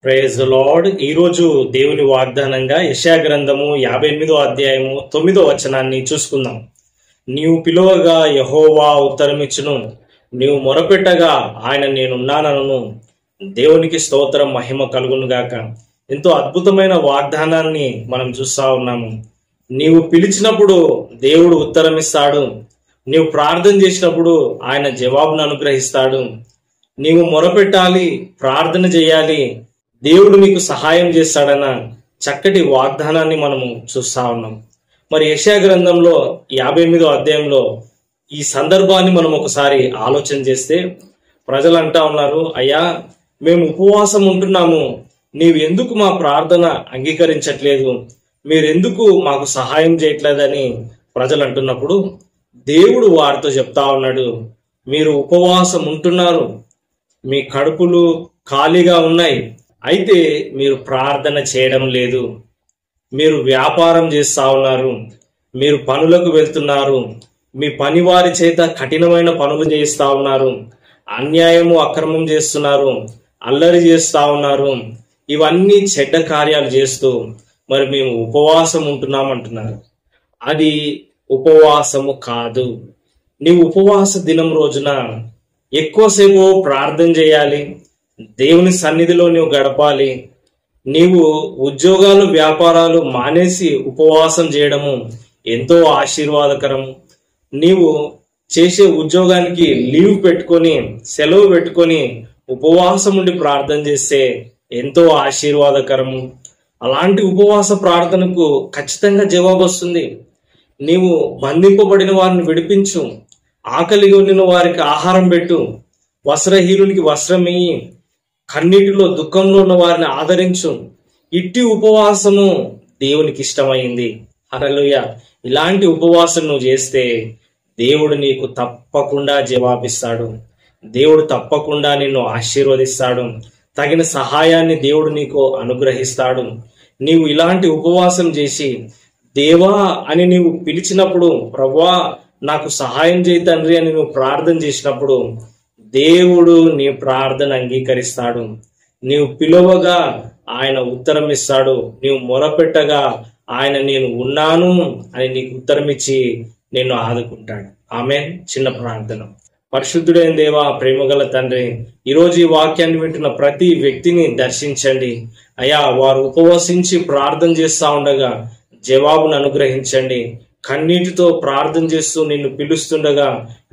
Praise the lord. ఈరోజు దేవుని వాగ్దానంగా యెషయా గ్రంథము 58వ అధ్యాయము 9వ వచనాన్ని చూసుకుందాం. నీవు పిలువగా యెహోవా ఉత్తరమిచ్చును, నీవు మొరపెట్టగా ఆయన నేనున్నానను. దేవునికి స్తోత్రం, మహిమ కలుగును గాక. ఎంతో అద్భుతమైన వాగ్దానాన్ని మనం చూస్తా ఉన్నాము. నీవు పిలిచినప్పుడు దేవుడు ఉత్తరమిస్తాడు. నీవు ప్రార్థన చేసినప్పుడు ఆయన జవాబును అనుగ్రహిస్తాడు. నీవు మొరపెట్టాలి, ప్రార్థన చేయాలి, దేవుడు నీకు సహాయం చేస్తాడన్న చక్కటి వాగ్దానాన్ని మనము చూస్తా ఉన్నాం. మరి యెషయా గ్రంథంలో 58వ అధ్యాయంలో ఈ సందర్భాన్ని మనం ఒకసారి ఆలోచన చేస్తే, ప్రజలు అంటా ఉన్నారు, అయ్యా మేము ఉపవాసం ఉంటున్నాము, నీవు ఎందుకు మా ప్రార్థన అంగీకరించట్లేదు, మీరెందుకు మాకు సహాయం చేయట్లేదని ప్రజలు అంటున్నప్పుడు దేవుడు వారితో చెప్తా ఉన్నాడు, మీరు ఉపవాసం ఉంటున్నారు, మీ కడుపులు ఖాళీగా ఉన్నాయి, అయితే మీరు ప్రార్థన చేయడం లేదు. మీరు వ్యాపారం చేస్తా ఉన్నారు, మీరు పనులకు వెళ్తున్నారు, మీ పనివారి చేత కఠినమైన పనులు చేస్తా ఉన్నారు, అన్యాయము అక్రమం చేస్తున్నారు, అల్లరి చేస్తా ఉన్నారు, ఇవన్నీ చెడ్డ కార్యాలు చేస్తూ మరి మేము ఉపవాసం ఉంటున్నాం అంటున్నారు. అది ఉపవాసము కాదు. నీవు ఉపవాస దినం రోజున ఎక్కువసేపు ప్రార్థన చేయాలి, దేవుని సన్నిధిలో నీవు గడపాలి. నీవు ఉద్యోగాలు వ్యాపారాలు మానేసి ఉపవాసం చేయడము ఎంతో ఆశీర్వాదకరం. నీవు చేసే ఉద్యోగానికి లీవ్ పెట్టుకొని, సెలవు పెట్టుకొని ఉపవాసం ఉండి ప్రార్థన చేస్తే ఎంతో ఆశీర్వాదకరము. అలాంటి ఉపవాస ప్రార్థనకు ఖచ్చితంగా జవాబు వస్తుంది. నీవు బంధింపబడిన వారిని విడిపించు, ఆకలిగా ఉన్న వారికి ఆహారం పెట్టు, వస్త్రహీనునికి వస్త్రం ఇయ్యి, కన్నీటిలో దుఃఖంలో ఉన్న వారిని ఆదరించు. ఇట్టి ఉపవాసము దేవునికి ఇష్టమైంది. హల్లెలూయా. ఇలాంటి ఉపవాసం నువ్వు చేస్తే దేవుడు నీకు తప్పకుండా జవాబిస్తాడు. దేవుడు తప్పకుండా నిన్ను ఆశీర్వదిస్తాడు. తగిన సహాయాన్ని దేవుడు నీకు అనుగ్రహిస్తాడు. నీవు ఇలాంటి ఉపవాసం చేసి దేవా అని నీవు పిలిచినప్పుడు, ప్రభువా నాకు సహాయం చేయి తండ్రి అని నువ్వు ప్రార్థన చేసినప్పుడు దేవుడు నీ ప్రార్థన అంగీకరిస్తాడు. నీవు పిలువగా ఆయన ఉత్తరం ఇస్తాడు. నీవు మొరపెట్టగా ఆయన నేను ఉన్నాను అని నీకు ఉత్తరం ఇచ్చి నిన్ను ఆదుకుంటాడు. ఆమేన్. చిన్న ప్రార్థన. పరిశుద్ధుడైన దేవా, ప్రేమగల తండ్రి, ఈరోజు ఈ వాక్యాన్ని వింటున్న ప్రతి వ్యక్తిని దర్శించండి అయ్యా. వారు ఉపవసించి ప్రార్థన చేస్తా ఉండగా జవాబును అనుగ్రహించండి. కన్నీటితో ప్రార్థన చేస్తూ నిన్ను పిలుస్తుండగా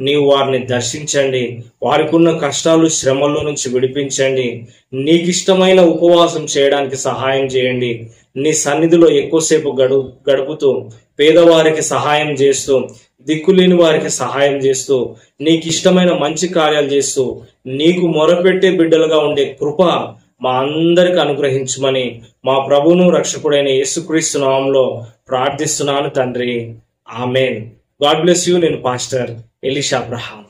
నీవు వారిని దర్శించండి. వారికి ఉన్న కష్టాలు శ్రమల్లో నుంచి విడిపించండి. నీకు ఇష్టమైన ఉపవాసం చేయడానికి సహాయం చేయండి. నీ సన్నిధిలో ఎక్కువసేపు గడుపుతూ పేదవారికి సహాయం చేస్తూ, దిక్కులేని వారికి సహాయం చేస్తూ, నీకు ఇష్టమైన మంచి కార్యాలు చేస్తూ, నీకు మొరపెట్టే బిడ్డలుగా ఉండే కృప మా అందరికి అనుగ్రహించమని మా ప్రభువును రక్షకుడైన యేసుక్రీస్తు నామములో ప్రార్థిస్తున్నాను తండ్రి. ఆమేన్. God bless you. నేను పాస్టర్ ఎలీషా అబ్రహాం.